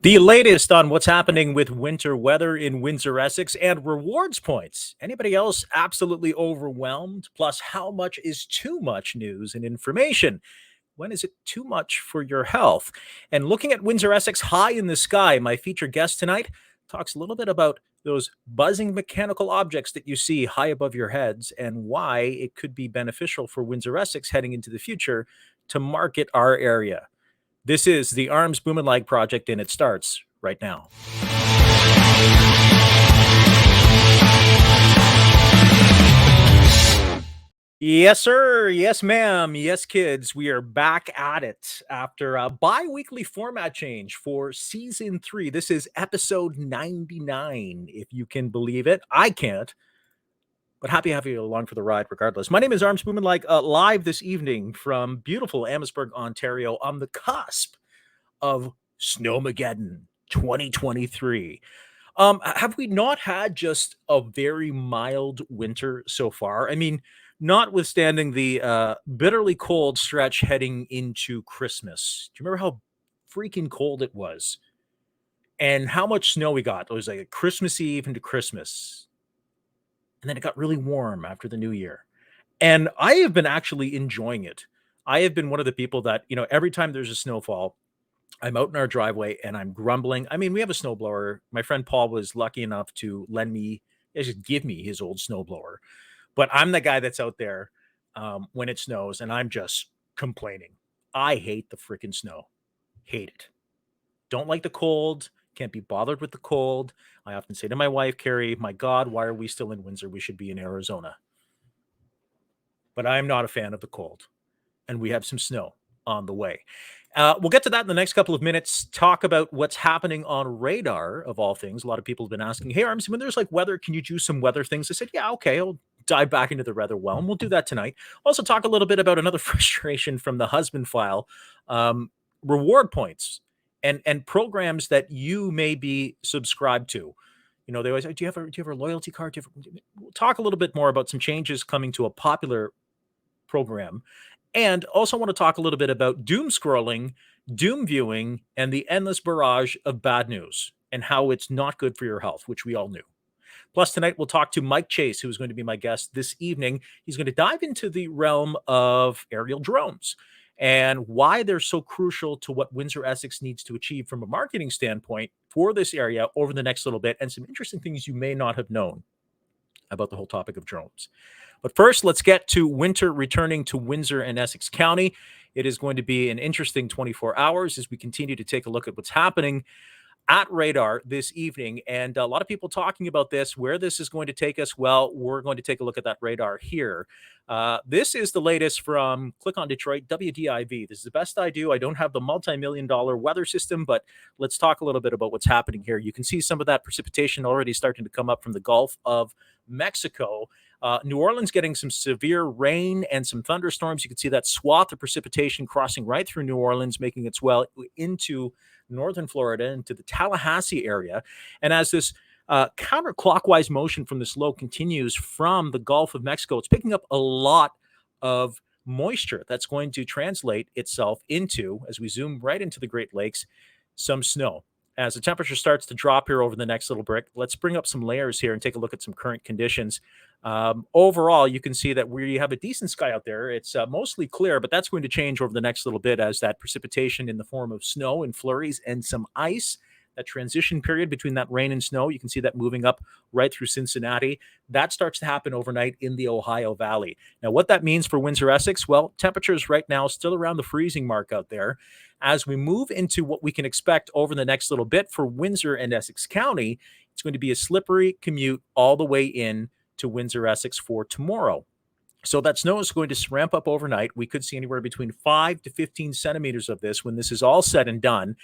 The latest on what's happening with winter weather in Windsor, Essex, and rewards points. Anybody else absolutely overwhelmed? Plus, how much is too much news and information? When is it too much for your health? And looking at Windsor, Essex, high in the sky, my featured guest tonight talks a little bit about those buzzing mechanical objects that you see high above your heads and why it could be beneficial for Windsor, Essex heading into the future to market our area. This is the Arms Bumanlag project, and it starts right now. Yes, sir. Yes, ma'am. Yes, kids. We are back at it after a bi-weekly format change for season 3. This is episode 99, if you can believe it. I can't, but happy to have you along for the ride regardless. My name is Arms Bumanlag, live this evening from beautiful Amherstburg, Ontario, on the cusp of Snowmageddon 2023. Have we not had just a very mild winter so far? I mean, notwithstanding the bitterly cold stretch heading into Christmas. Do you remember how freaking cold it was? And how much snow we got? It was like a Christmas Eve into Christmas. And then it got really warm after the new year. And I have been actually enjoying it. I have been one of the people that, every time there's a snowfall, I'm out in our driveway and I'm grumbling. I mean, we have a snowblower. My friend Paul was lucky enough to just give me his old snowblower. But I'm the guy that's out there when it snows and I'm just complaining. I hate the freaking snow. Hate it. Don't like the cold. Can't be bothered with the cold. I often say to my wife, Carrie, my God, why are we still in Windsor? We should be in Arizona. But I'm not a fan of the cold. And we have some snow on the way. We'll get to that in the next couple of minutes. Talk about what's happening on radar, of all things. A lot of people have been asking, hey, Arms, when there's like weather, can you do some weather things? I said, yeah, okay, I'll dive back into the weather realm. We'll do that tonight. Also talk a little bit about another frustration from the husband file, reward points and programs that you may be subscribed to. They always say, do you have a loyalty card? We'll talk a little bit more about some changes coming to a popular program. And also want to talk a little bit about doom scrolling, doom viewing, and the endless barrage of bad news and how it's not good for your health, which we all knew. Plus, tonight we'll talk to Mike Chase, who is going to be my guest this evening. He's going to dive into the realm of aerial drones and why they're so crucial to what Windsor Essex needs to achieve from a marketing standpoint for this area over the next little bit, and some interesting things you may not have known about the whole topic of drones. But first, let's get to winter returning to Windsor and Essex County. It is going to be an interesting 24 hours as we continue to take a look at what's happening at radar this evening. And a lot of people talking about this, where this is going to take us. Well, we're going to take a look at that radar here. This is the latest from Click on Detroit, WDIV. This is the best I do. I don't have the multi-million-dollar weather system, but let's talk a little bit about what's happening here. You can see some of that precipitation already starting to come up from the Gulf of Mexico. New Orleans getting some severe rain and some thunderstorms. You can see that swath of precipitation crossing right through New Orleans, making its way into northern Florida, into the Tallahassee area. And as this counterclockwise motion from this low continues from the Gulf of Mexico, it's picking up a lot of moisture that's going to translate itself into, as we zoom right into the Great Lakes, some snow. As the temperature starts to drop here over the next little bit, let's bring up some layers here and take a look at some current conditions. Overall, you can see that we have a decent sky out there. It's mostly clear, but that's going to change over the next little bit as that precipitation in the form of snow and flurries and some ice, that transition period between that rain and snow, you can see that moving up right through Cincinnati. That starts to happen overnight in the Ohio Valley. Now, what that means for Windsor, Essex, well, temperatures right now still around the freezing mark out there. As we move into what we can expect over the next little bit for Windsor and Essex County, it's going to be a slippery commute all the way in to Windsor, Essex for tomorrow. So that snow is going to ramp up overnight. We could see anywhere between 5 to 15 centimeters of this when this is all said and done.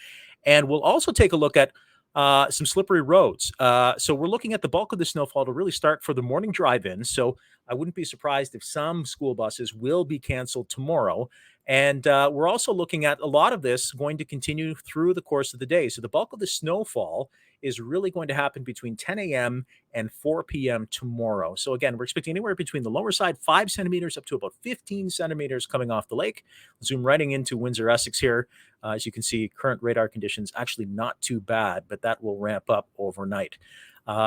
And we'll also take a look at some slippery roads. So we're looking at the bulk of the snowfall to really start for the morning drive-in. So I wouldn't be surprised if some school buses will be canceled tomorrow And we're also looking at a lot of this going to continue through the course of the day. So the bulk of the snowfall is really going to happen between 10 a.m. and 4 p.m. tomorrow. So again, we're expecting anywhere between the lower side, 5 centimeters up to about 15 centimeters coming off the lake. Zoom right into Windsor, Essex here. As you can see, current radar conditions actually not too bad, but that will ramp up overnight.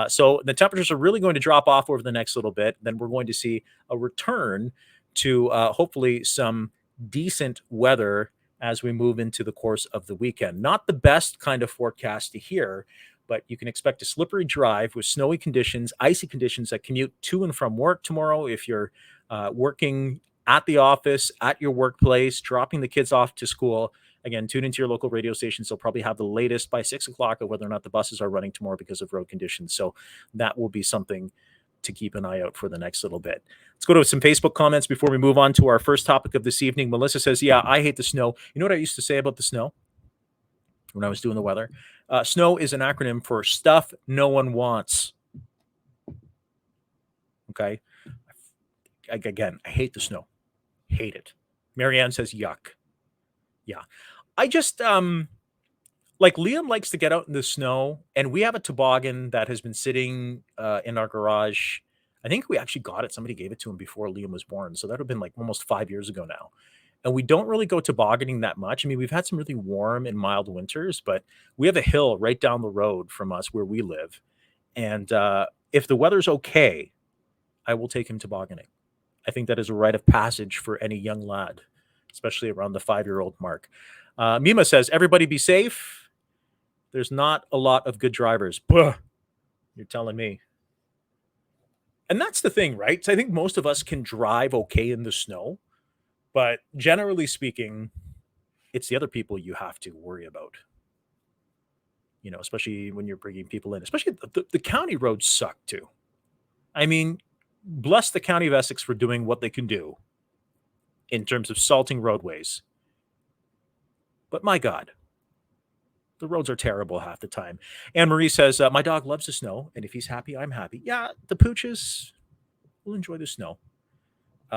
So the temperatures are really going to drop off over the next little bit. Then we're going to see a return to hopefully some decent weather as we move into the course of the weekend. Not the best kind of forecast to hear, but you can expect a slippery drive with snowy conditions, icy conditions that commute to and from work tomorrow. If you're working at the office, at your workplace, dropping the kids off to school, again, tune into your local radio stations. They'll probably have the latest by 6 o'clock of whether or not the buses are running tomorrow because of road conditions. So that will be something to keep an eye out for the next little bit. Let's go to some Facebook comments before we move on to our first topic of this evening. Melissa says, yeah, I hate the snow. You know what I used to say about the snow when I was doing the weather? Snow is an acronym for stuff no one wants. Okay. Again, I hate the snow. Hate it. Marianne says, yuck. Yeah. I just, like Liam likes to get out in the snow, and we have a toboggan that has been sitting in our garage. I think we actually got it. Somebody gave it to him before Liam was born. So that would have been like almost 5 years ago now. And we don't really go tobogganing that much. I mean, we've had some really warm and mild winters, but we have a hill right down the road from us where we live. And if the weather's okay, I will take him tobogganing. I think that is a rite of passage for any young lad, especially around the 5-year-old mark. Mima says, everybody be safe. There's not a lot of good drivers. Buh, you're telling me. And that's the thing, right? So I think most of us can drive okay in the snow, but generally speaking, it's the other people you have to worry about. You know, especially when you're bringing people in, especially the county roads suck too. I mean, bless the county of Essex for doing what they can do in terms of salting roadways. But my God, the roads are terrible half the time. Anne Marie says, my dog loves the snow, and if he's happy, I'm happy. Yeah, the pooches will enjoy the snow.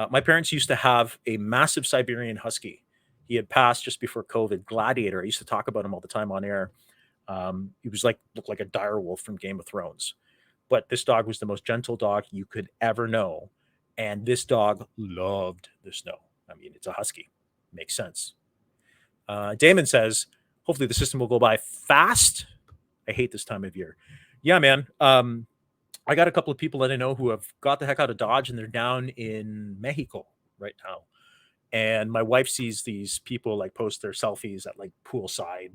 My parents used to have a massive Siberian Husky. He had passed just before COVID, Gladiator. I used to talk about him all the time on air. He was looked like a dire wolf from Game of Thrones. But this dog was the most gentle dog you could ever know. And this dog loved the snow. I mean, it's a Husky. Makes sense. Damon says, hopefully the system will go by fast. I hate this time of year. Yeah, man. I got a couple of people that I know who have got the heck out of Dodge, and they're down in Mexico right now. And my wife sees these people post their selfies at poolside.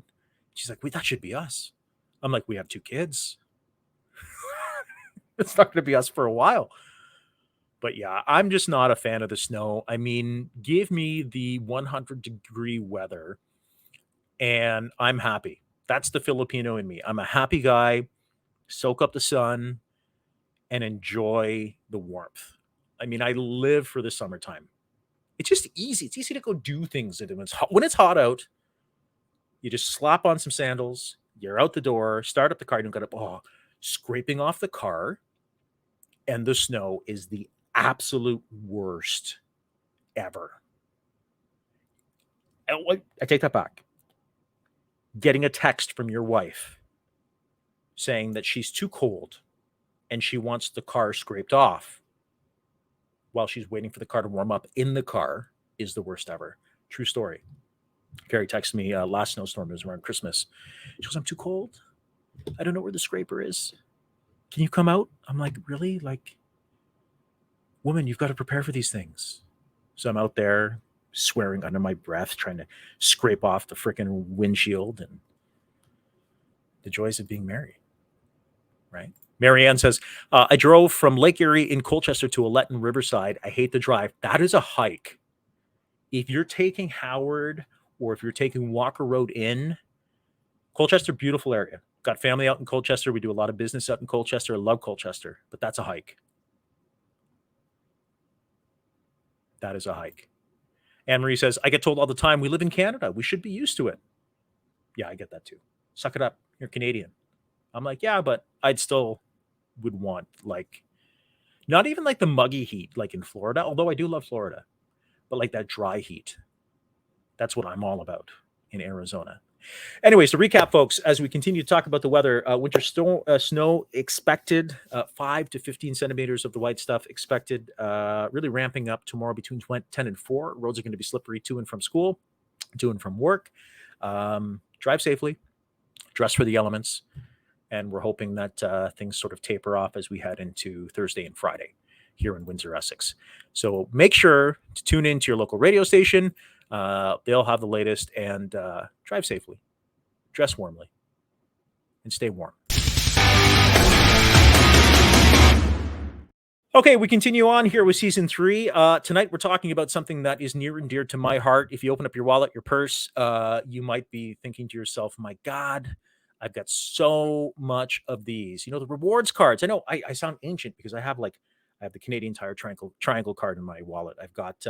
She's like, wait, that should be us. I'm like, we have 2 kids. It's not going to be us for a while. But yeah, I'm just not a fan of the snow. I mean, give me the 100-degree weather and I'm happy. That's the Filipino in me. I'm a happy guy. Soak up the sun and enjoy the warmth. I mean, I live for the summertime. It's just easy. It's easy to go do things when it's hot out. You just slap on some sandals. You're out the door. Start up the car. You don't got to scraping off the car. And the snow is the absolute worst ever. I take that back. Getting a text from your wife saying that she's too cold and she wants the car scraped off while she's waiting for the car to warm up in the car is the worst ever. True story. Carrie texted me last snowstorm. It was around Christmas. She goes, I'm too cold. I don't know where the scraper is. Can you come out? I'm like, really? Woman, you've got to prepare for these things. So I'm out there swearing under my breath, trying to scrape off the freaking windshield and the joys of being married. Right? Marianne says, I drove from Lake Erie in Colchester to Alette in Riverside. I hate the drive. That is a hike. If you're taking Howard or if you're taking Walker Road in, Colchester, beautiful area. Got family out in Colchester. We do a lot of business out in Colchester. I love Colchester, but that's a hike. That is a hike. Anne-Marie says, I get told all the time, we live in Canada. We should be used to it. Yeah, I get that too. Suck it up. You're Canadian. I'm like, yeah, but I'd still would want not even the muggy heat in Florida, although I do love Florida, but that dry heat. That's what I'm all about in Arizona. Anyways, to recap, folks, as we continue to talk about the weather, winter snow expected, 5 to 15 centimeters of the white stuff expected, really ramping up tomorrow between 10 and 4. Roads are going to be slippery to and from school, to and from work. Drive safely, dress for the elements, and we're hoping that things sort of taper off as we head into Thursday and Friday here in Windsor, Essex. So make sure to tune in to your local radio station. They'll have the latest, and drive safely, dress warmly, and stay warm. Okay, we continue on here with season 3. Tonight, we're talking about something that is near and dear to my heart. If you open up your wallet, your purse, you might be thinking to yourself, my God, I've got so much of these. The rewards cards. I know I sound ancient because I have the Canadian Tire triangle card in my wallet. I've got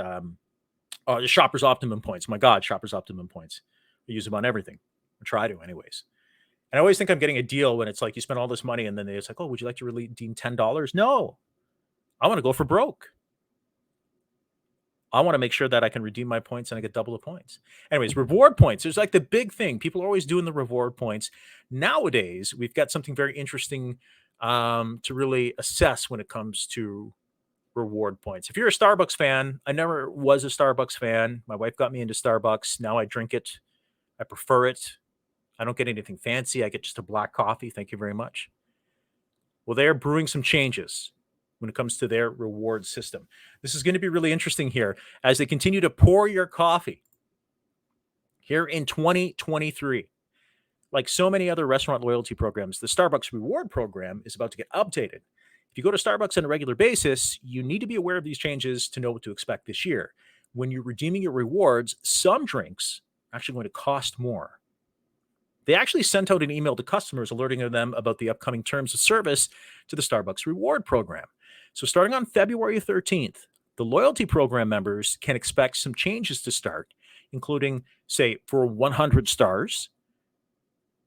the Shoppers Optimum points. My God, Shoppers Optimum points. I use them on everything. I try to, anyways. And I always think I'm getting a deal when it's like you spend all this money and then it's like, oh, would you like to redeem $10? No, I want to go for broke. I want to make sure that I can redeem my points and I get double the points. Anyways, reward points. There's like the big thing. People are always doing the reward points. Nowadays, we've got something very interesting to really assess when it comes to reward points. If you're a Starbucks fan, I never was a Starbucks fan. My wife got me into Starbucks. Now I drink it. I prefer it. I don't get anything fancy. I get just a black coffee. Thank you very much. Well, they're brewing some changes when it comes to their reward system. This is going to be really interesting here as they continue to pour your coffee here in 2023. Like so many other restaurant loyalty programs, the Starbucks reward program is about to get updated. If you go to Starbucks on a regular basis, you need to be aware of these changes to know what to expect this year. When you're redeeming your rewards, some drinks are actually going to cost more. They actually sent out an email to customers alerting them about the upcoming terms of service to the Starbucks reward program. So starting on February 13th, the loyalty program members can expect some changes to start, including, say, for 100 stars,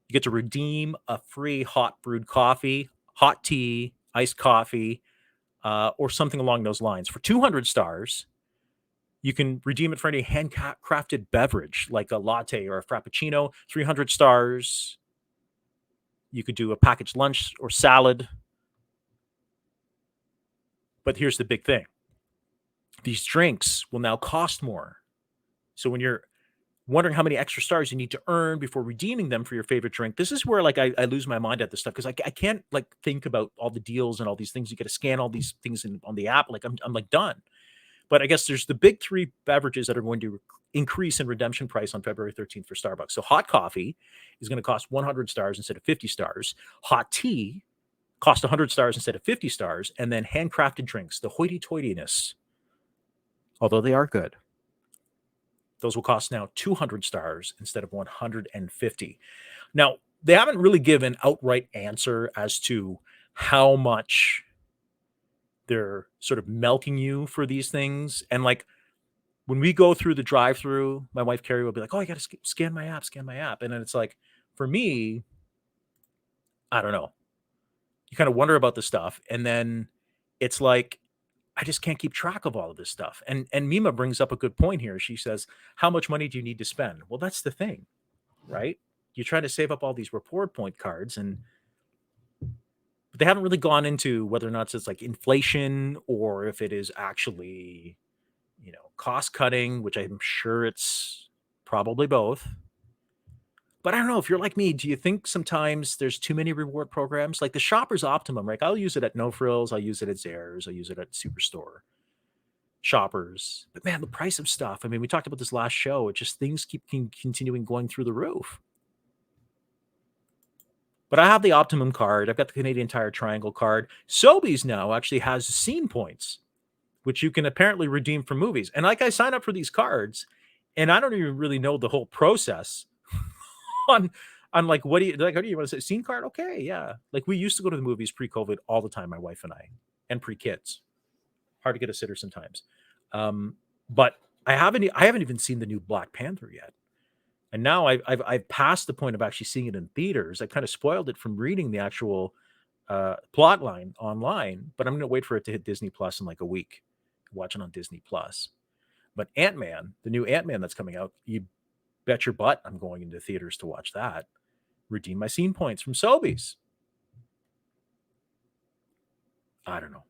you get to redeem a free hot brewed coffee, hot tea, iced coffee, or something along those lines. For 200 stars, you can redeem it for any handcrafted beverage like a latte or a frappuccino. 300 stars, you could do a packaged lunch or salad. But here's the big thing. These drinks will now cost more. So when you're wondering how many extra stars you need to earn before redeeming them for your favorite drink, this is where I lose my mind at this stuff because I can't think about all the deals and all these things. You got to scan all these things on the app. I'm like done. But I guess there's the big 3 beverages that are going to increase in redemption price on February 13th for Starbucks. So hot coffee is going to cost 100 stars instead of 50 stars. Hot tea cost 100 stars instead of 50 stars. And then handcrafted drinks, the hoity-toityness, although they are good, those will cost now 200 stars instead of 150. Now, they haven't really given an outright answer as to how much they're sort of milking you for these things. And when we go through the drive-through, my wife Carrie will be like, oh, I got to scan my app. And then it's like, for me, I don't know. You kind of wonder about the stuff. And then it's like, I just can't keep track of all of this stuff. And Mima brings up a good point here. She says, how much money do you need to spend? Well, that's the thing, right? You're trying to save up all these reward point cards, but they haven't really gone into whether or not it's like inflation or if it is actually, cost cutting, which I'm sure it's probably both. But I don't know, if you're like me, do you think sometimes there's too many reward programs? Like the Shoppers Optimum, right? I'll use it at No Frills. I'll use it at Zehrs. I'll use it at Superstore. Shoppers. But man, the price of stuff. I mean, we talked about this last show. It just, things keep continuing going through the roof. But I have the Optimum card. I've got the Canadian Tire Triangle card. Sobeys now actually has scene points, which you can apparently redeem for movies. And I sign up for these cards, and I don't even really know the whole process on what do you like? How do you want to say scene card? Okay, yeah. Like we used to go to the movies pre-COVID all the time, my wife and I, and pre-kids. Hard to get a sitter sometimes. But I haven't even seen the new Black Panther yet. And now I've passed the point of actually seeing it in theaters. I kind of spoiled it from reading the actual plot line online, but I'm going to wait for it to hit Disney Plus in like a week. Watch it on Disney Plus. But Ant-Man, the new Ant-Man that's coming out, you Bet your butt I'm going into theaters to watch that. Redeem my scene points from Sobeys. I don't know.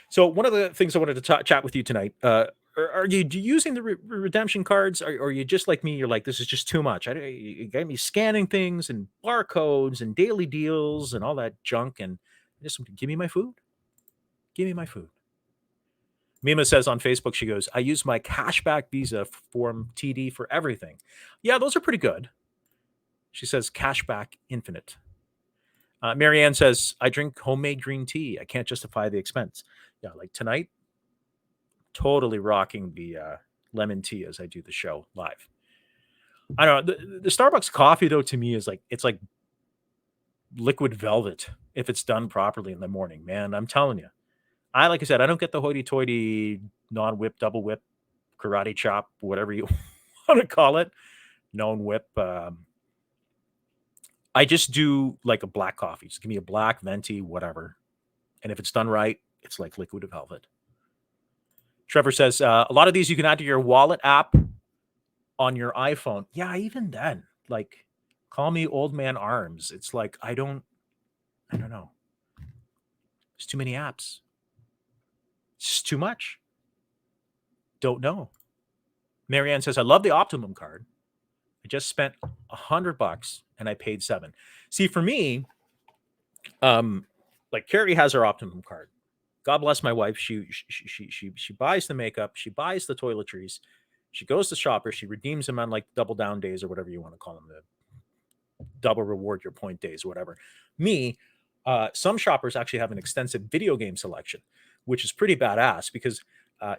So one of the things I wanted to chat with you tonight, are you using the redemption cards? Or are you just like me? You're like, this is just too much. You got me scanning things and barcodes and daily deals and all that junk. And just give me my food. Give me my food. Mima says on Facebook, she goes, I use my cashback Visa form TD for everything. Yeah, those are pretty good. She says cashback infinite. Marianne says, I drink homemade green tea. I can't justify the expense. Yeah, like tonight, totally rocking the lemon tea as I do the show live. I don't know. The Starbucks coffee, though, to me is like, it's like liquid velvet if it's done properly in the morning, man. I'm telling you. Like I said, I don't get the hoity-toity non-whip, double whip, karate chop, whatever you want to call it, known whip. I just do like a black coffee. Just give me a black, venti, whatever. And if it's done right, it's like liquid velvet. Trevor says, a lot of these you can add to your wallet app on your iPhone. Yeah, even then, like, call me old man arms. It's like, I don't know. There's too many apps. It's just too much. Don't know. Marianne says, I love the Optimum card. I just spent $100 and I paid $7. See, for me, like Carrie has her Optimum card. God bless my wife. She buys the makeup. She buys the toiletries. She goes to Shoppers. She redeems them on like double down days or whatever you want to call them, the double reward your point days, whatever. Me, some Shoppers actually have an extensive video game selection, which is pretty badass because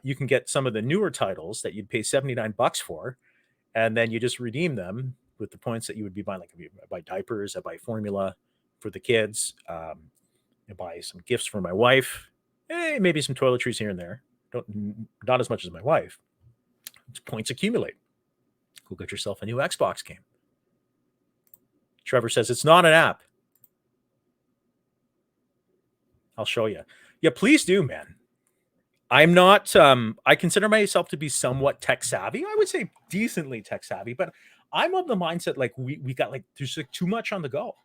you can get some of the newer titles that you'd pay $79 for, and then you just redeem them with the points that you would be buying. Like I buy diapers, I buy formula for the kids, I buy some gifts for my wife. Maybe some toiletries here and there. Not as much as my wife. Points accumulate. Go get yourself a new Xbox game. Trevor says it's not an app. I'll show you. Yeah, please do, man. I'm not. I consider myself to be somewhat tech savvy. I would say decently tech savvy, but I'm of the mindset like we got like there's like too much on the go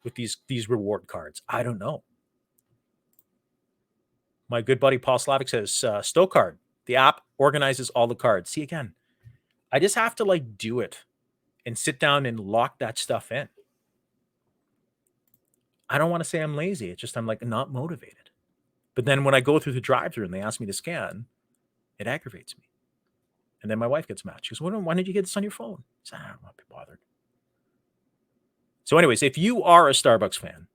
with these reward cards. I don't know. My good buddy Paul Slavic says, Stokard, the app organizes all the cards. See, again, I just have to like do it and sit down and lock that stuff in. I don't want to say I'm lazy. It's just I'm like not motivated. But then when I go through the drive-thru and they ask me to scan, it aggravates me. And then my wife gets mad. She goes, why did you get this on your phone? I said, I don't want to be bothered. So anyways, if you are a Starbucks fan,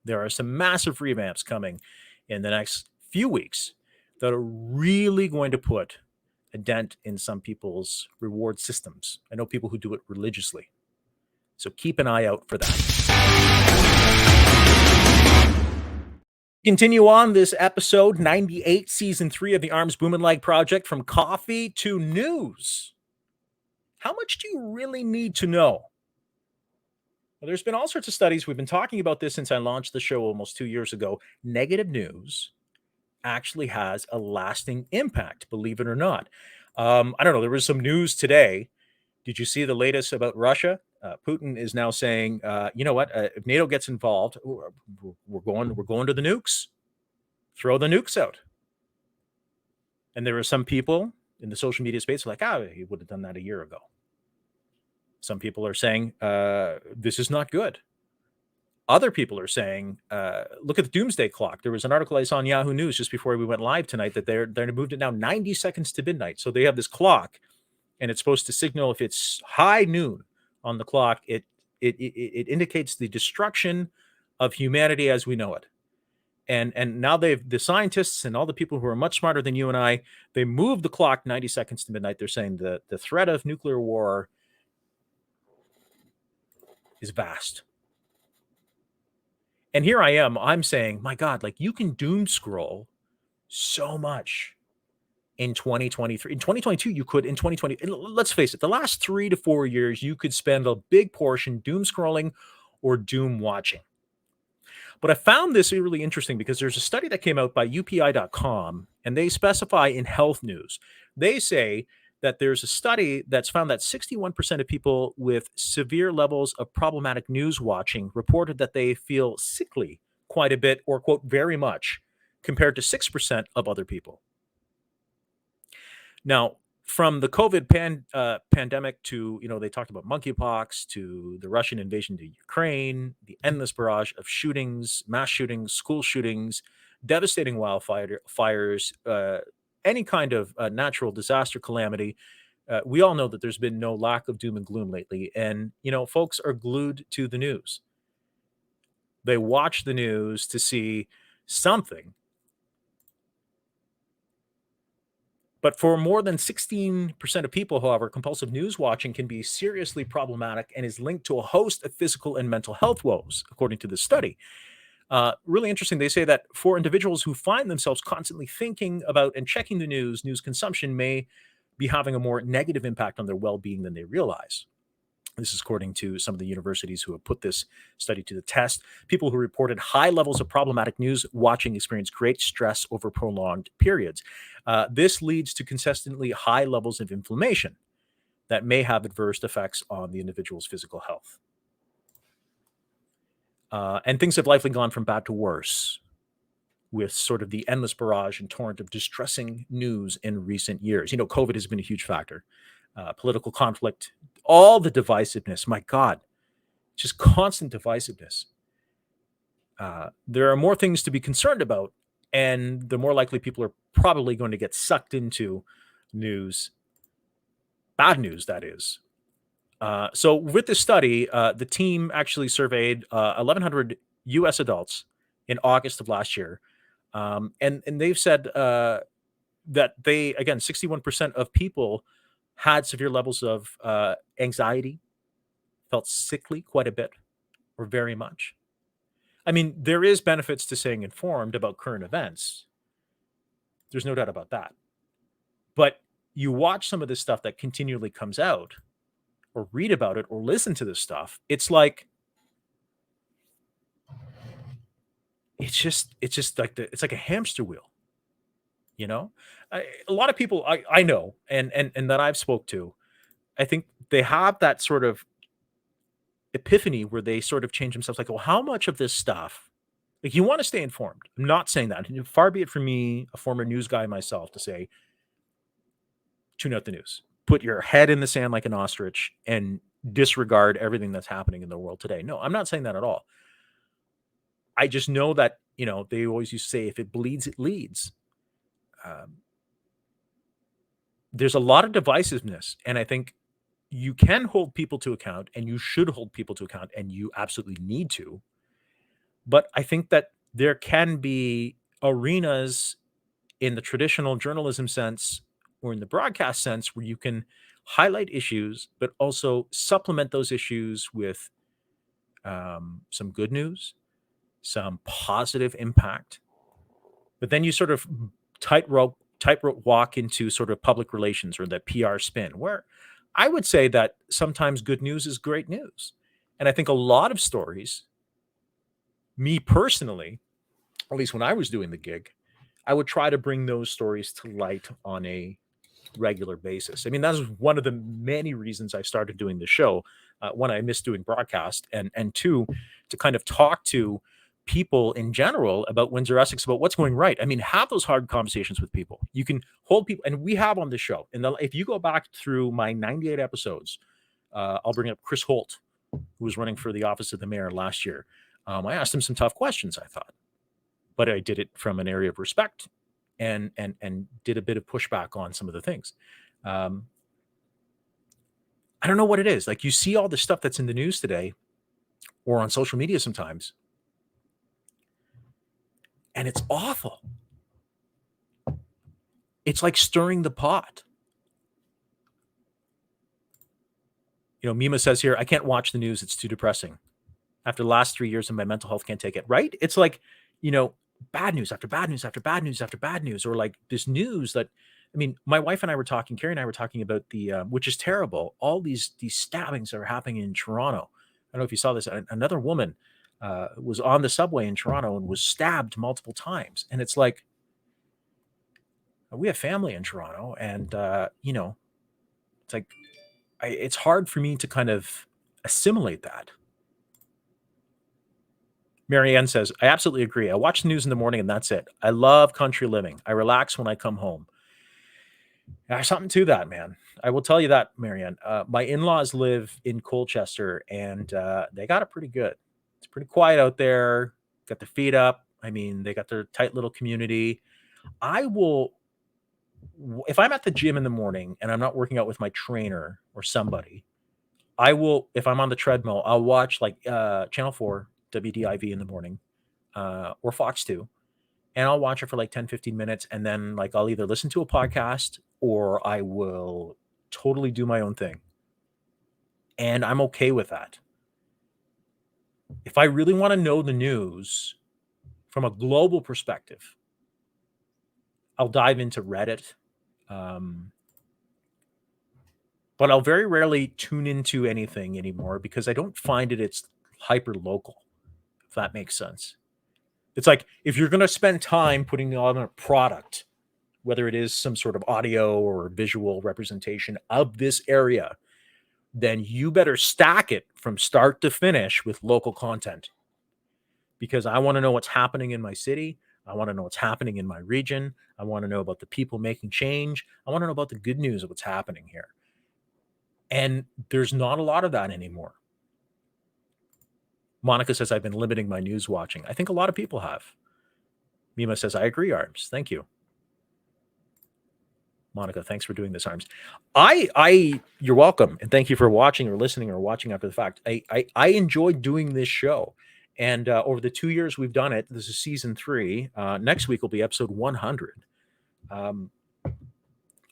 there are some massive revamps coming in the next few weeks that are really going to put a dent in some people's reward systems. I know people who do it religiously. So keep an eye out for that. Continue on this episode 98, season 3 of the Arms Bumanlag project, from coffee to news. How much do you really need to know? Well, there's been all sorts of studies. We've been talking about this since I launched the show almost 2 years ago. Negative news actually has a lasting impact, believe it or not. I don't know. There was some news today. Did you see the latest about Russia? Putin is now saying, you know what? If NATO gets involved, we're going to the nukes. Throw the nukes out. And there are some people in the social media space like, he would have done that a year ago. Some people are saying this is not good. Other people are saying, look at the doomsday clock. There was an article I saw on Yahoo News just before we went live tonight that they're moved it now 90 seconds to midnight. So they have this clock, and it's supposed to signal if it's high noon on the clock, it indicates the destruction of humanity as we know it. And now the scientists and all the people who are much smarter than you and I, they moved the clock 90 seconds to midnight. They're saying the threat of nuclear war is vast. And here I am, I'm saying, my God, like you can doom scroll so much in 2023. In 2022, you could. In 2020, let's face it, the last 3 to 4 years, you could spend a big portion doom scrolling or doom watching. But I found this really interesting because there's a study that came out by UPI.com, and they specify in health news. They say that there's a study that's found that 61% of people with severe levels of problematic news watching reported that they feel sickly quite a bit or, quote, very much, compared to 6% of other people. Now, from the pandemic to, they talked about monkeypox, to the Russian invasion to Ukraine, the endless barrage of shootings, mass shootings, school shootings, devastating fires, any kind of natural disaster calamity. We all know that there's been no lack of doom and gloom lately. And, folks are glued to the news. They watch the news to see something. But for more than 16% of people, however, compulsive news watching can be seriously problematic and is linked to a host of physical and mental health woes, according to this study. Really interesting. They say that for individuals who find themselves constantly thinking about and checking the news consumption may be having a more negative impact on their well being than they realize. This is according to some of the universities who have put this study to the test. People who reported high levels of problematic news watching experience great stress over prolonged periods. This leads to consistently high levels of inflammation that may have adverse effects on the individual's physical health. And things have likely gone from bad to worse with sort of the endless barrage and torrent of distressing news in recent years. COVID has been a huge factor. Political conflict, all the divisiveness. My God, just constant divisiveness. There are more things to be concerned about, and the more likely people are probably going to get sucked into news, bad news, that is. So with this study, the team actually surveyed 1,100 U.S. adults in August of last year, and they've said that they, again, 61% of people had severe levels of anxiety, felt sickly quite a bit or very much. I mean, there is benefits to staying informed about current events. There's no doubt about that. But you watch some of this stuff that continually comes out, or read about it, or listen to this stuff, it's like it's like a hamster wheel, you know? A lot of people I know and that I've spoke to, I think they have that sort of epiphany where they sort of change themselves like, well, how much of this stuff, like, you want to stay informed. I'm not saying that. Far be it from me, a former news guy myself, to say, tune out the news. Put your head in the sand like an ostrich and disregard everything that's happening in the world today. No, I'm not saying that at all. I just know that, they always used to say, if it bleeds, it leads. There's a lot of divisiveness. And I think you can hold people to account, and you should hold people to account, and you absolutely need to. But I think that there can be arenas in the traditional journalism sense or in the broadcast sense where you can highlight issues, but also supplement those issues with some good news, some positive impact. But then you sort of tightrope walk into sort of public relations or the PR spin, where I would say that sometimes good news is great news. And I think a lot of stories, me personally, at least when I was doing the gig, I would try to bring those stories to light on a regular basis. I mean, that was one of the many reasons I started doing the show. One, I miss doing broadcast, and two, to kind of talk to people in general about Windsor, Essex, about what's going right. I mean, have those hard conversations with people. You can hold people, and we have on the show. And if you go back through my 98 episodes, I'll bring up Chris Holt, who was running for the office of the mayor last year. I asked him some tough questions, I thought, but I did it from an area of respect and did a bit of pushback on some of the things. I don't know what it is. Like, you see all the stuff that's in the news today or on social media sometimes, and it's awful. It's like stirring the pot. Mima says here, I can't watch the news. It's too depressing. After the last 3 years of my mental health, can't take it. Right? It's like, bad news after bad news after bad news after bad news, or like this news that, I mean, my wife and I were talking, Carrie and I were talking about the, which is terrible, all these stabbings that are happening in Toronto. I don't know if you saw this. Another woman was on the subway in Toronto and was stabbed multiple times. And it's like, we have family in Toronto, and, It's like, it's hard for me to kind of assimilate that. Marianne says, I absolutely agree. I watch the news in the morning and that's it. I love country living. I relax when I come home. There's something to that, man. I will tell you that, Marianne. My in-laws live in Colchester, and they got it pretty good. It's pretty quiet out there. Got their feet up. I mean, they got their tight little community. I will, if I'm at the gym in the morning and I'm not working out with my trainer or somebody, I will, if I'm on the treadmill, I'll watch like Channel 4, WDIV in the morning, or Fox 2, and I'll watch it for like 10, 15 minutes. And then like I'll either listen to a podcast or I will totally do my own thing. And I'm okay with that. If I really want to know the news from a global perspective, I'll dive into Reddit. But I'll very rarely tune into anything anymore because I don't find it's hyper local, if that makes sense. It's like if you're going to spend time putting on a product, whether it is some sort of audio or visual representation of this area, then you better stack it from start to finish with local content. Because I want to know what's happening in my city. I want to know what's happening in my region. I want to know about the people making change. I want to know about the good news of what's happening here. And there's not a lot of that anymore. Monica says, I've been limiting my news watching. I think a lot of people have. Mima says, I agree, Arms. Thank you. Monica, thanks for doing this, Arms. You're welcome. And thank you for watching or listening or watching after the fact. I enjoyed doing this show. And over the 2 years we've done it, this is season 3. Next week will be episode 100.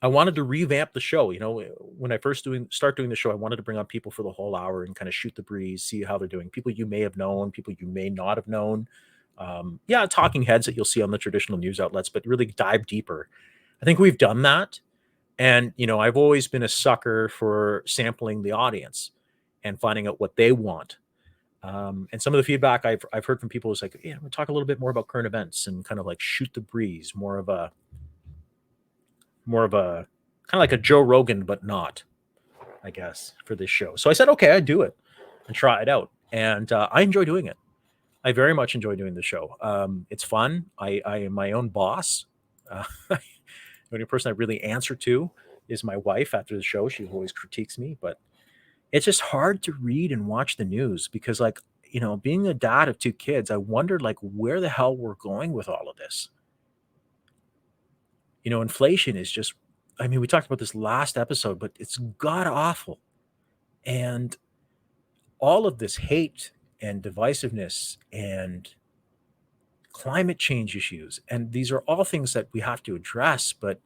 I wanted to revamp the show. You know, when I first start doing the show, I wanted to bring on people for the whole hour and kind of shoot the breeze, see how they're doing. People you may have known, people you may not have known. Talking heads that you'll see on the traditional news outlets, but really dive deeper. I think we've done that. And, you know, I've always been a sucker for sampling the audience and finding out what they want. And some of the feedback I've heard from people is like, yeah, we'll talk a little bit more about current events and kind of like shoot the breeze, more of a kind of like a Joe Rogan, but not, I guess, for this show. So I said, okay, I'd do it and try it out. And I enjoy doing it. I very much enjoy doing the show. It's fun. I am my own boss. The only person I really answer to is my wife after the show. She always critiques me, but it's just hard to read and watch the news because, like, you know, being a dad of 2 kids, I wondered like where the hell we're going with all of this. You know, inflation is just, I mean, we talked about this last episode, but it's god awful. And all of this hate and divisiveness and climate change issues, and these are all things that we have to address, but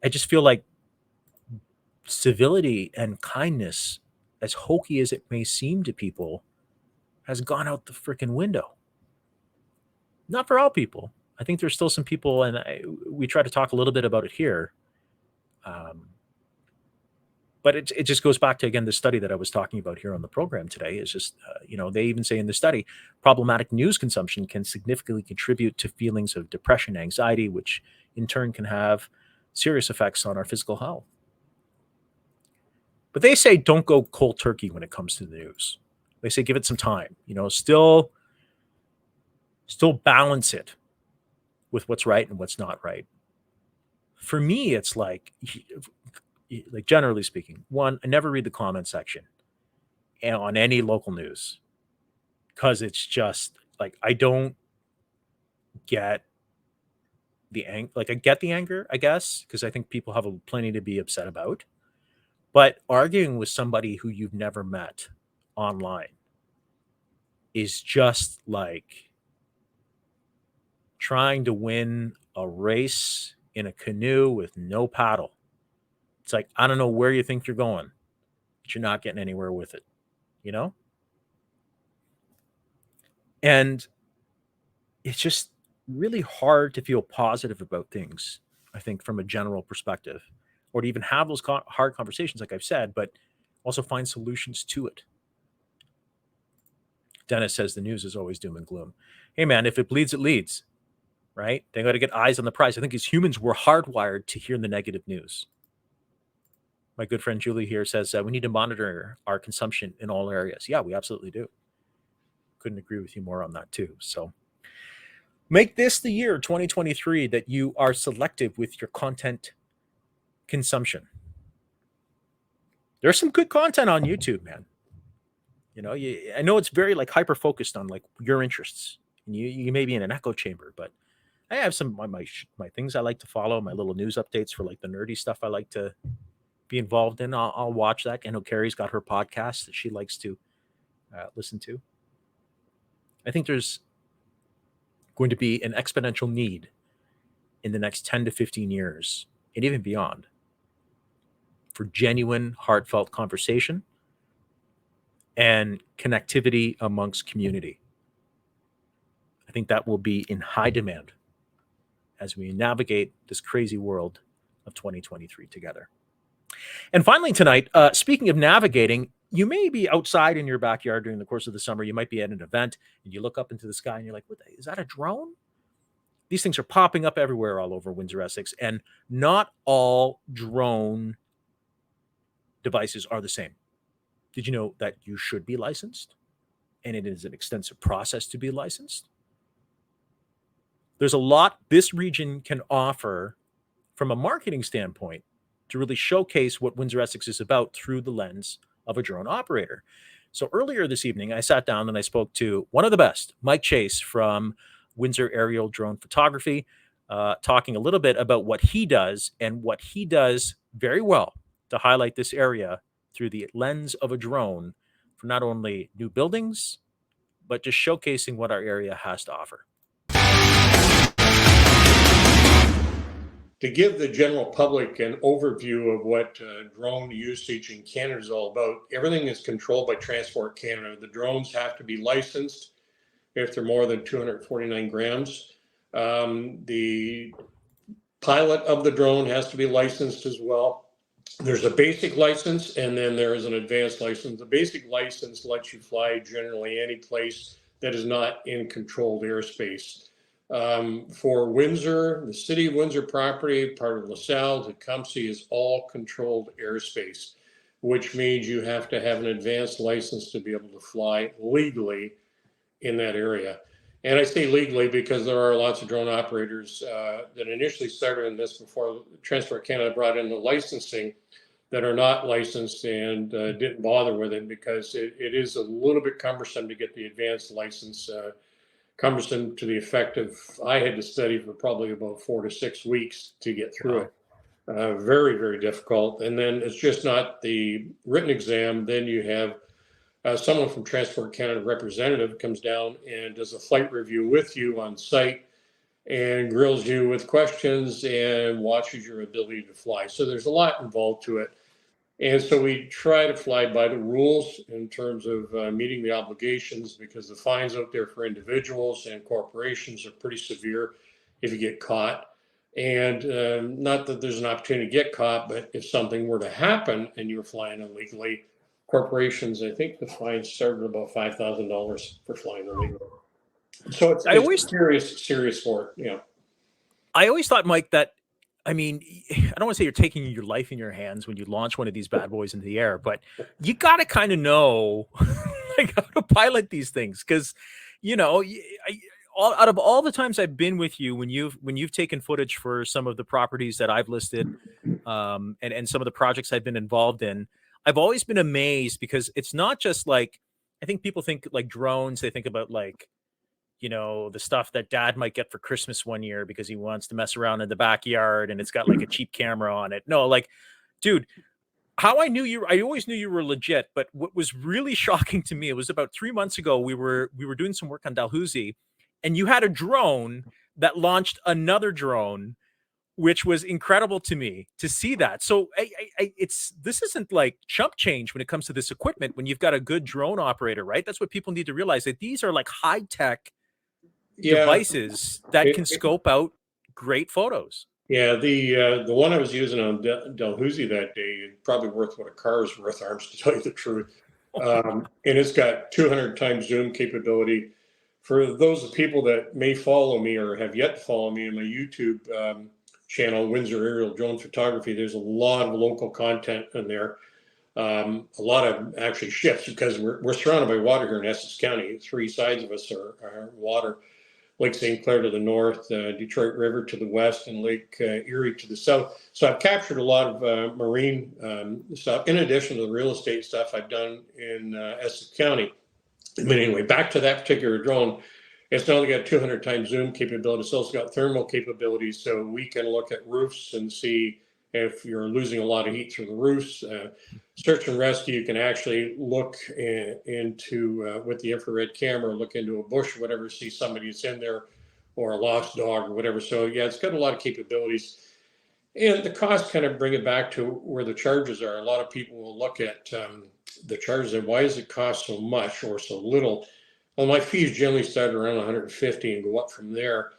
I just feel like civility and kindness, as hokey as it may seem to people, has gone out the freaking window. Not for all people. I think there's still some people, and we try to talk a little bit about it here. But it just goes back to, again, the study that I was talking about here on the program today is just, you know, they even say in the study, problematic news consumption can significantly contribute to feelings of depression, anxiety, which in turn can have serious effects on our physical health. But they say don't go cold turkey when it comes to the news. They say give it some time, you know, still balance it with what's right and what's not right. For me, it's like generally speaking, one, I never read the comment section on any local news because it's just like I don't get the anger. Like I get the anger, I guess, because I think people have plenty to be upset about. But arguing with somebody who you've never met online is just like trying to win a race in a canoe with no paddle. It's like, I don't know where you think you're going, but you're not getting anywhere with it, you know? And it's just really hard to feel positive about things, I think, from a general perspective, or to even have those hard conversations, like I've said, but also find solutions to it. Dennis says the news is always doom and gloom. Hey, man, if it bleeds, it leads, right? They got to get eyes on the prize. I think as humans, we're hardwired to hear the negative news. My good friend Julie here says we need to monitor our consumption in all areas. Yeah, we absolutely do. Couldn't agree with you more on that too. So make this the year 2023 that you are selective with your content consumption. There's some good content on YouTube, man. I know it's very like hyper focused on like your interests. And you may be in an echo chamber, but I have some my things I like to follow, my little news updates for like the nerdy stuff I like to be involved in. I'll watch that. I know Carrie's got her podcast that she likes to listen to. I think there's going to be an exponential need in the next 10 to 15 years and even beyond for genuine, heartfelt conversation and connectivity amongst community. I think that will be in high demand as we navigate this crazy world of 2023 together. And finally tonight, speaking of navigating, you may be outside in your backyard during the course of the summer. You might be at an event and you look up into the sky and you're like, is that a drone? These things are popping up everywhere all over Windsor, Essex, and not all drone devices are the same. Did you know that you should be licensed? And it is an extensive process to be licensed. There's a lot this region can offer from a marketing standpoint to really showcase what Windsor, Essex is about through the lens of a drone operator. So earlier this evening, I sat down and I spoke to one of the best, Mike Chase from Windsor Aerial Drone Photography, talking a little bit about what he does and what he does very well to highlight this area through the lens of a drone for not only new buildings, but just showcasing what our area has to offer. To give the general public an overview of what drone usage in Canada is all about, everything is controlled by Transport Canada. The drones have to be licensed if they're more than 249 grams. The pilot of the drone has to be licensed as well. There's a basic license and then there is an advanced license. The basic license lets you fly generally any place that is not in controlled airspace. For Windsor, the city of Windsor property, part of LaSalle, Tecumseh is all controlled airspace, which means you have to have an advanced license to be able to fly legally in that area. And I say legally because there are lots of drone operators that initially started in this before Transport Canada brought in the licensing that are not licensed and didn't bother with it because it is a little bit cumbersome to get the advanced license. Cumbersome to the effect of I had to study for probably about 4 to 6 weeks to get through it. Very, very difficult. And then it's just not the written exam. Then you have someone from Transport Canada representative comes down and does a flight review with you on site and grills you with questions and watches your ability to fly. So there's a lot involved to it. And so we try to fly by the rules in terms of meeting the obligations because the fines out there for individuals and corporations are pretty severe if you get caught. And not that there's an opportunity to get caught, but if something were to happen and you were flying illegally, corporations, I think the fine started about $5,000 for flying illegally. So it's serious sport. Yeah. I always thought, Mike, that I mean, I don't want to say you're taking your life in your hands when you launch one of these bad boys into the air, but you got to kind of know like how to pilot these things because, out of all the times I've been with you when you've taken footage for some of the properties that I've listed, and some of the projects I've been involved in, I've always been amazed because it's not just like I think people think like drones. They think about like the stuff that dad might get for Christmas one year because he wants to mess around in the backyard and it's got like a cheap camera on it. No, like, dude, I always knew you were legit, but what was really shocking to me, it was about 3 months ago, we were doing some work on Dalhousie and you had a drone that launched another drone, which was incredible to me to see that. So this isn't like chump change when it comes to this equipment, when you've got a good drone operator, right? That's what people need to realize, that these are like high-tech devices that can scope out great photos. Yeah, the one I was using on Dalhousie that day is probably worth what a car is worth, arms, to tell you the truth. And it's got 200 times zoom capability. For those people that may follow me or have yet to follow me in my YouTube channel, Windsor Aerial Drone Photography. There's a lot of local content in there. A lot of actually ships, because we're surrounded by water here in Essex County. Three sides of us are water. Lake St. Clair to the north, Detroit River to the west, and Lake Erie to the south. So I've captured a lot of marine stuff, in addition to the real estate stuff I've done in Essex County. But anyway, back to that particular drone. It's not only got 200 times zoom capability, it's also got thermal capabilities, so we can look at roofs and see if you're losing a lot of heat through the roofs. Search and rescue, you can actually look into, with the infrared camera, look into a bush or whatever, see somebody that's in there, or a lost dog or whatever. So yeah, it's got a lot of capabilities. And the cost, kind of bring it back to where the charges are. A lot of people will look at the charges and why does it cost so much or so little? Well, my fees generally start around 150 and go up from there.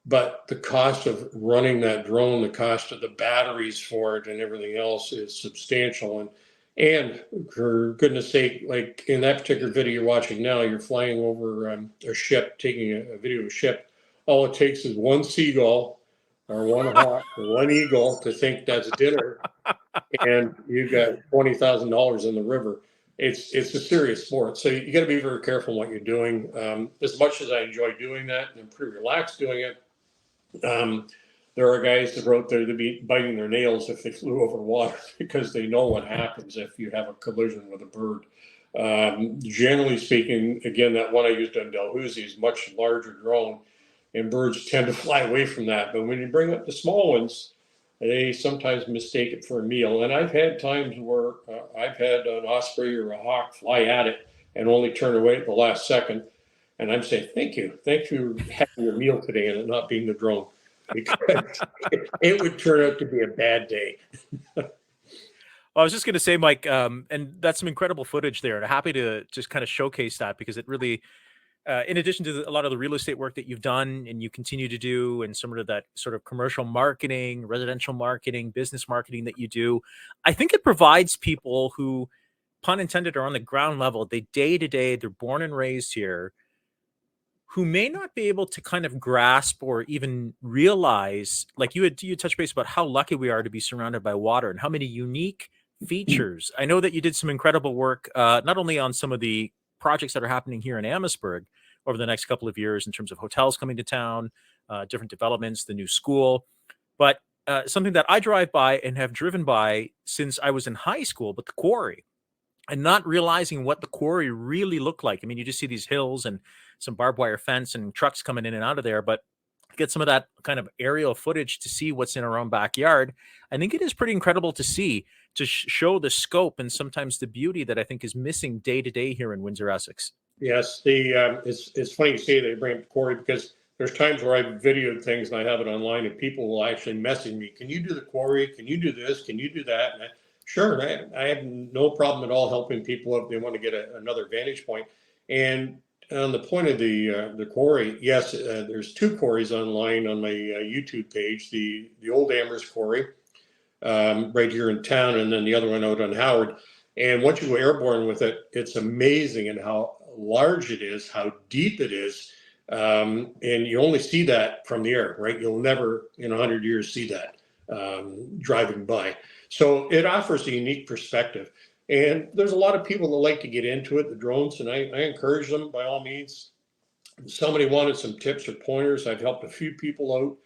But the cost of running that drone, the cost of the batteries for it and everything else is substantial. And for goodness sake, like in that particular video you're watching now, you're flying over a ship, taking a video of a ship. All it takes is one seagull or one hawk or one eagle to think that's dinner, and you've got $20,000 in the river. It's a serious sport, so you got to be very careful in what you're doing. As much as I enjoy doing that and I'm pretty relaxed doing it, there are guys that are out there to be biting their nails if they flew over water because they know what happens if you have a collision with a bird. Generally speaking, again, that one I used on Dalhousie is much larger drone, and birds tend to fly away from that. But when you bring up the small ones, they sometimes mistake it for a meal. And I've had times where I've had an osprey or a hawk fly at it and only turn away at the last second. And I'm saying, thank you for having your meal today and it not being the drone, because it would turn out to be a bad day. Well, I was just going to say, Mike, and that's some incredible footage there. And I'm happy to just kind of showcase that, because it really, in addition to a lot of the real estate work that you've done and you continue to do, and some of that sort of commercial marketing, residential marketing, business marketing that you do, I think it provides people who, pun intended, are on the ground level, they day to day, they're born and raised here, who may not be able to kind of grasp or even realize, like you touched base about how lucky we are to be surrounded by water and how many unique features. I know that you did some incredible work, not only on some of the projects that are happening here in Amherstburg over the next couple of years in terms of hotels coming to town, different developments, the new school, but something that I drive by and have driven by since I was in high school, but the quarry. And not realizing what the quarry really looked like. I mean, you just see these hills and some barbed wire fence and trucks coming in and out of there, but get some of that kind of aerial footage to see what's in our own backyard. I think it is pretty incredible to see, to show the scope and sometimes the beauty that I think is missing day to day here in Windsor, Essex. Yes, it's funny you say they bring up the quarry, because there's times where I've videoed things and I have it online and people will actually message me, can you do the quarry? Can you do this? Can you do that? And sure, I have no problem at all helping people if they want to get another vantage point. And on the point of the quarry, yes, there's two quarries online on my YouTube page. The old Amherst quarry, right here in town, and then the other one out on Howard. And once you go airborne with it, it's amazing and how large it is, how deep it is. And you only see that from the air, right? You'll never in 100 years see that driving by. So it offers a unique perspective. And there's a lot of people that like to get into it, the drones, and I encourage them by all means. If somebody wanted some tips or pointers, I've helped a few people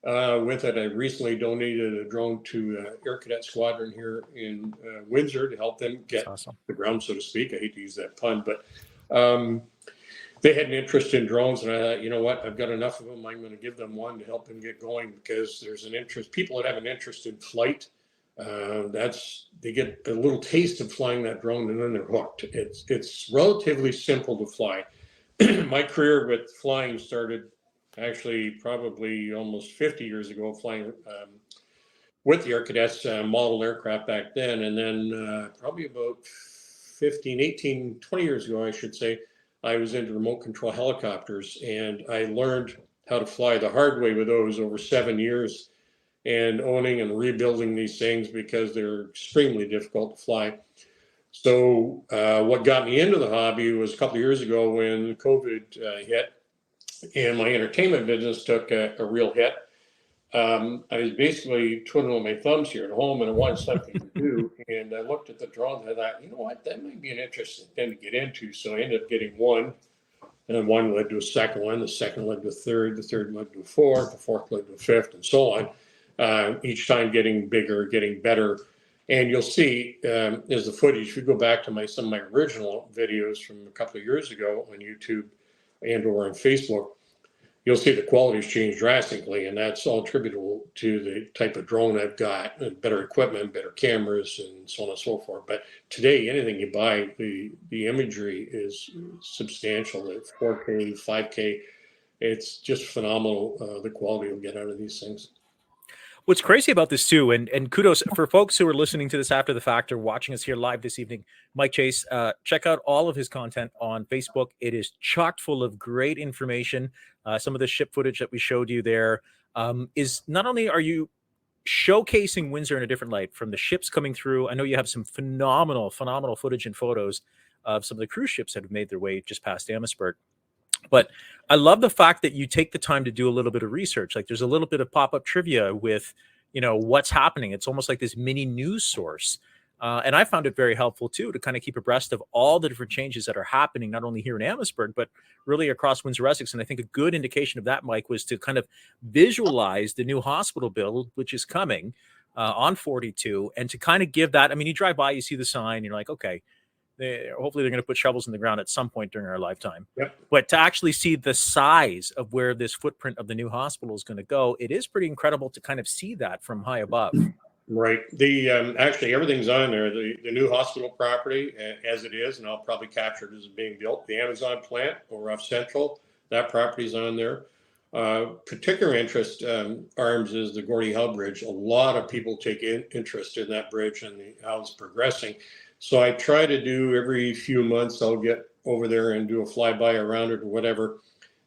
out with it. I recently donated a drone to Air Cadet Squadron here in Windsor to help them get the ground, so to speak. I hate to use that pun, but they had an interest in drones, and I thought, you know what, I've got enough of them. I'm going to give them one to help them get going, because there's an interest. People that have an interest in flight, they get a little taste of flying that drone and then they're hooked. It's relatively simple to fly. My career with flying started actually probably almost 50 years ago, flying with the Air Cadets model aircraft back then. And then probably about 20 years ago, I should say, I was into remote control helicopters, and I learned how to fly the hard way with those over 7 years, and owning and rebuilding these things because they're extremely difficult to fly. So what got me into the hobby was a couple of years ago when COVID hit and my entertainment business took a real hit. I was basically twiddling my thumbs here at home, and I wanted something to do. And I looked at the drone, and I thought, you know what, that might be an interesting thing to get into. So I ended up getting one, and then one led to a second one, the second led to a third, the third led to a fourth, the fourth led to a fifth, and so on. Each time getting bigger, getting better. And you'll see as the footage, if you go back to some of my original videos from a couple of years ago on YouTube and or on Facebook, you'll see the quality's changed drastically, and that's all attributable to the type of drone I've got, and better equipment, better cameras, and so on and so forth. But today, anything you buy, the imagery is substantial. It's 4K, 5K. It's just phenomenal, the quality you'll get out of these things. What's crazy about this too, and kudos for folks who are listening to this after the fact or watching us here live this evening, Mike Chase, check out all of his content on Facebook. It is chock full of great information. Some of the ship footage that we showed you there is not only are you showcasing Windsor in a different light from the ships coming through. I know you have some phenomenal footage and photos of some of the cruise ships that have made their way just past Amherstburg. But I love the fact that you take the time to do a little bit of research. Like there's a little bit of pop-up trivia with, what's happening. It's almost like this mini news source. And I found it very helpful too, to kind of keep abreast of all the different changes that are happening, not only here in Amherstburg, but really across Windsor, Essex. And I think a good indication of that, Mike, was to kind of visualize the new hospital build, which is coming on 42, and to kind of give that, I mean, you drive by, you see the sign, you're like, okay, hopefully they're going to put shovels in the ground at some point during our lifetime. Yep. But to actually see the size of where this footprint of the new hospital is going to go, it is pretty incredible to kind of see that from high above. Right. The actually everything's on there. The new hospital property as it is, and I'll probably capture it as being built. The Amazon plant over off Central, that property's on there. Particular interest, Arms, is the Gordie Howe Bridge. A lot of people take interest in that bridge and how it's progressing. So I try to do every few months, I'll get over there and do a flyby around it or whatever.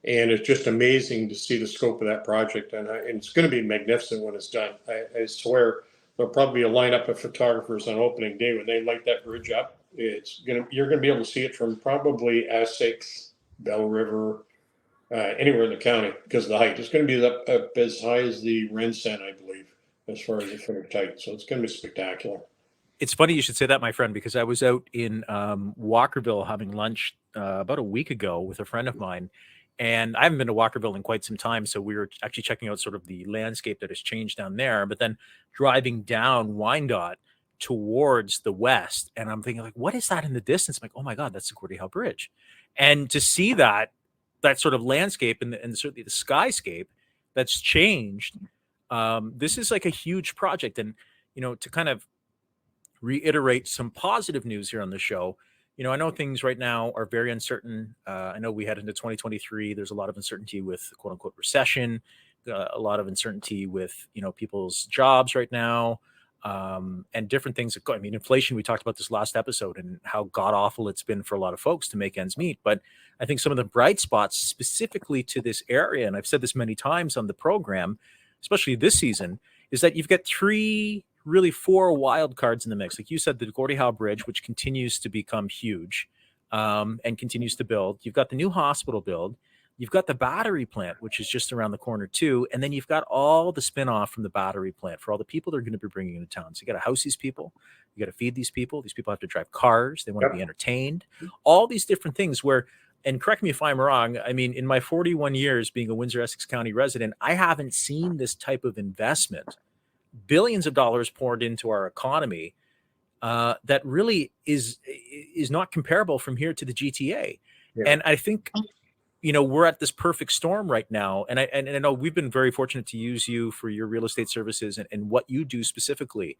And it's just amazing to see the scope of that project. And it's going to be magnificent when it's done. I swear there'll probably be a lineup of photographers on opening day when they light that bridge up. You're going to be able to see it from probably Essex, Bell River, anywhere in the county because of the height. It's going to be up as high as the Rensen, I believe, as far as the finished height. So it's going to be spectacular. It's funny you should say that, my friend, because I was out in Walkerville having lunch about a week ago with a friend of mine. And I haven't been to Walkerville in quite some time. So we were actually checking out sort of the landscape that has changed down there, but then driving down Wyandotte towards the west. And I'm thinking, like, what is that in the distance? I'm like, oh my God, that's the Gordie Howe Bridge. And to see that sort of landscape and certainly the skyscape that's changed, this is like a huge project. And, to kind of reiterate some positive news here on the show, I know things right now are very uncertain. I know we head into 2023. There's a lot of uncertainty with quote unquote recession, a lot of uncertainty with, people's jobs right now, and different things. I mean, inflation, we talked about this last episode and how god awful it's been for a lot of folks to make ends meet. But I think some of the bright spots specifically to this area, and I've said this many times on the program, especially this season, is that you've got really four wild cards in the mix. Like you said, the Gordie Howe Bridge, which continues to become huge and continues to build. You've got the new hospital build. You've got the battery plant, which is just around the corner too. And then you've got all the spinoff from the battery plant for all the people they're going to be bringing into town. So you got to house these people. You got to feed these people. These people have to drive cars. They want to be entertained. All these different things where, and correct me if I'm wrong, I mean, in my 41 years being a Windsor, Essex County resident, I haven't seen this type of investment, billions of dollars poured into our economy, that really is not comparable from here to the GTA. Yeah. And I think, we're at this perfect storm right now. And I know we've been very fortunate to use you for your real estate services and what you do specifically.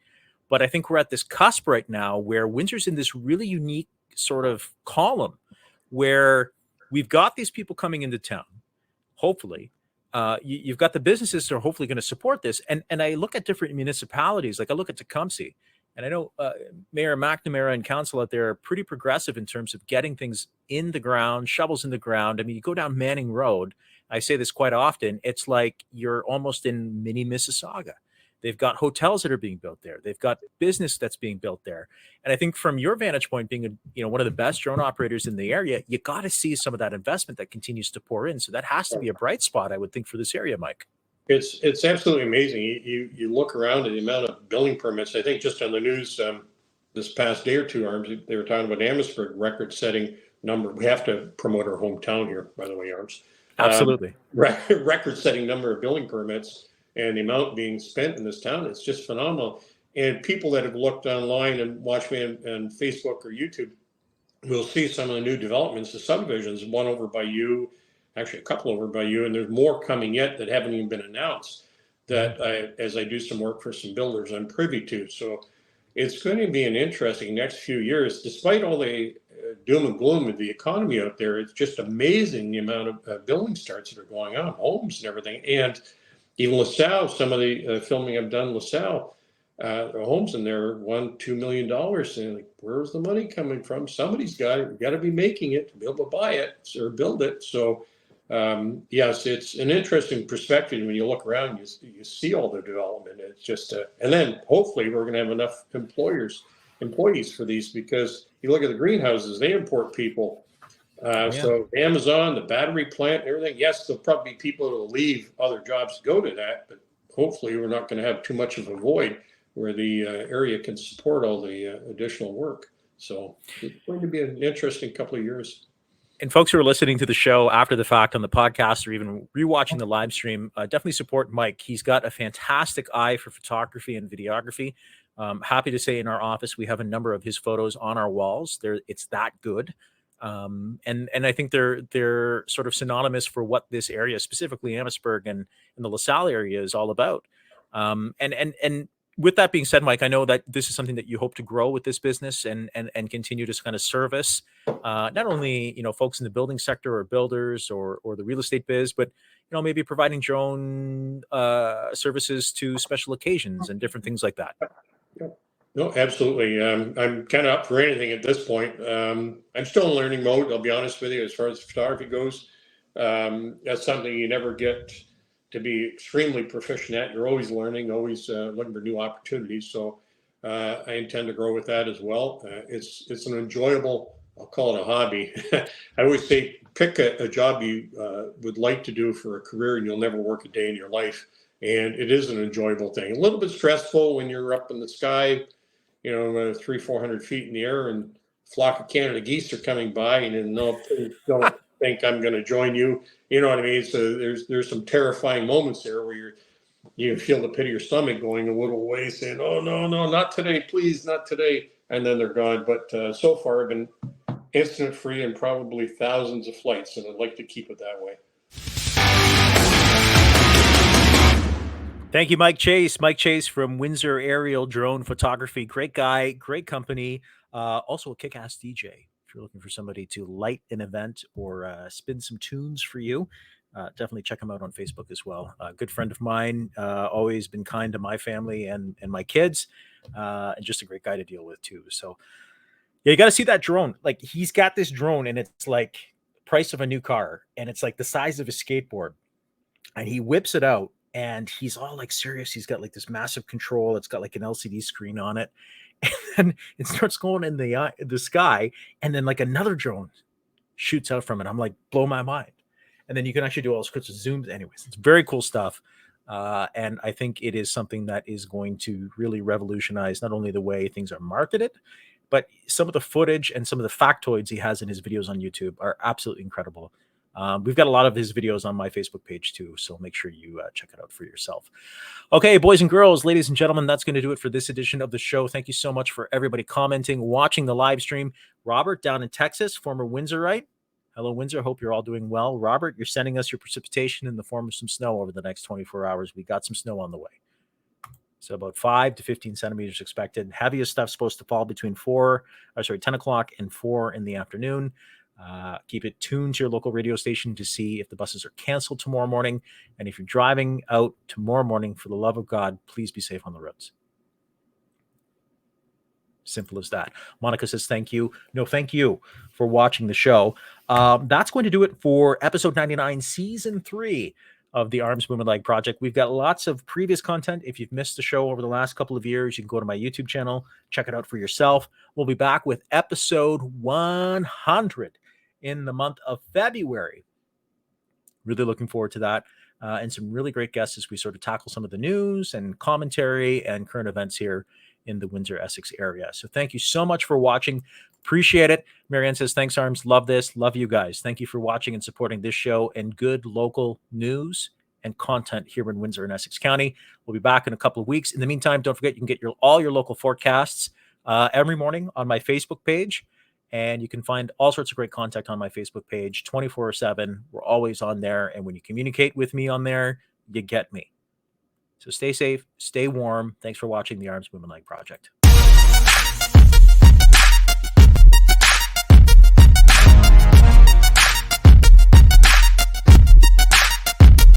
But I think we're at this cusp right now where Windsor's in this really unique sort of column where we've got these people coming into town, hopefully. You've got the businesses that are hopefully going to support this. And I look at different municipalities, like I look at Tecumseh, and I know Mayor McNamara and council out there are pretty progressive in terms of getting things in the ground, shovels in the ground. I mean, you go down Manning Road, I say this quite often, it's like you're almost in mini Mississauga. They've got hotels that are being built there. They've got business that's being built there. And I think from your vantage point, being one of the best drone operators in the area, you got to see some of that investment that continues to pour in. So that has to be a bright spot, I would think, for this area, Mike. It's absolutely amazing. You look around at the amount of building permits. I think just on the news this past day or two, Arms, they were talking about Amherstburg record-setting number. We have to promote our hometown here, by the way, Arms. Absolutely. Record-setting number of building permits and the amount being spent in this town. It's just phenomenal. And people that have looked online and watched me on Facebook or YouTube will see some of the new developments, the subdivisions, one over by you, actually a couple over by you, and there's more coming yet that haven't even been announced that as I do some work for some builders, I'm privy to. So it's going to be an interesting next few years, despite all the doom and gloom of the economy out there. It's just amazing the amount of building starts that are going on, homes and everything. And even LaSalle, some of the filming I've done, LaSalle, homes in there, $1-2 million. And like, where's the money coming from? Somebody's got it. We've got to be making it to be able to buy it or build it. So, yes, it's an interesting perspective when you look around. You see all the development. It's just, and then hopefully we're going to have enough employees for these, because you look at the greenhouses, they import people. So Amazon, the battery plant, and everything. Yes, there'll probably be people that will leave other jobs to go to that, but hopefully we're not going to have too much of a void where the area can support all the additional work. So it's going to be an interesting couple of years. And folks who are listening to the show after the fact on the podcast or even rewatching the live stream, definitely support Mike. He's got a fantastic eye for photography and videography. Happy to say in our office, we have a number of his photos on our walls. It's that good. And I think they're sort of synonymous for what this area, specifically Amherstburg and the LaSalle area, is all about. And with that being said, Mike, I know that this is something that you hope to grow with this business and continue to kind of service not only folks in the building sector or builders or the real estate biz, but maybe providing your own services to special occasions and different things like that. Yeah. No, absolutely. I'm kind of up for anything at this point. I'm still in learning mode, I'll be honest with you, as far as photography goes. That's something you never get to be extremely proficient at. You're always learning, always looking for new opportunities. So I intend to grow with that as well. It's an enjoyable, I'll call it a hobby. I always say, pick a job you would like to do for a career, and you'll never work a day in your life. And it is an enjoyable thing. A little bit stressful when you're up in the sky, 300-400 feet in the air, and a flock of Canada geese are coming by, and no, please don't think I'm going to join you. You know what I mean? So there's some terrifying moments there where you feel the pit of your stomach going a little away, saying, "Oh no, not today, please, not today," and then they're gone. But so far, I've been incident free in probably thousands of flights, and I'd like to keep it that way. Thank you, Mike Chase. Mike Chase from Windsor Aerial Drone Photography. Great guy, great company. Also a kick-ass DJ. If you're looking for somebody to light an event or spin some tunes for you, definitely check him out on Facebook as well. A good friend of mine, always been kind to my family and my kids, and just a great guy to deal with too. So yeah, you got to see that drone. Like, he's got this drone and it's like price of a new car, and it's like the size of a skateboard, and he whips it out. And he's all like serious. He's got like this massive control. It's got like an LCD screen on it. And then it starts going in the sky. And then like another drone shoots out from it. I'm like, blow my mind. And then you can actually do all sorts of zooms. Anyways, it's very cool stuff. And I think it is something that is going to really revolutionize not only the way things are marketed, but some of the footage and some of the factoids he has in his videos on YouTube are absolutely incredible. We've got a lot of his videos on my Facebook page too, so make sure you check it out for yourself. Okay, boys and girls, ladies and gentlemen, that's going to do it for this edition of the show. Thank you so much for everybody commenting, watching the live stream. Robert down in Texas, former Windsorite. Hello, Windsor. Hope you're all doing well. Robert, you're sending us your precipitation in the form of some snow over the next 24 hours. We got some snow on the way. So about 5 to 15 centimeters expected. Heaviest stuff supposed to fall between 10 o'clock and 4 in the afternoon. Keep it tuned to your local radio station to see if the buses are canceled tomorrow morning. And if you're driving out tomorrow morning, for the love of God, please be safe on the roads. Simple as that. Monica says, thank you. No, thank you for watching the show. That's going to do it for episode 99, season 3 of the Arms Bumanlag project. We've got lots of previous content. If you've missed the show over the last couple of years, you can go to my YouTube channel, check it out for yourself. We'll be back with episode 100 in the month of February. Really looking forward to that. and some really great guests as we sort of tackle some of the news and commentary and current events here in the Windsor, Essex area. So thank you so much for watching. Appreciate it. Marianne says, thanks, Arms. Love this. Love you guys. Thank you for watching and supporting this show and good local news and content here in Windsor and Essex County. We'll be back in a couple of weeks. In the meantime, don't forget you can get all your local forecasts every morning on my Facebook page. And you can find all sorts of great content on my Facebook page 24/7. We're always on there. And when you communicate with me on there, you get me. So stay safe, stay warm. Thanks for watching the Arms Bumanlag Project.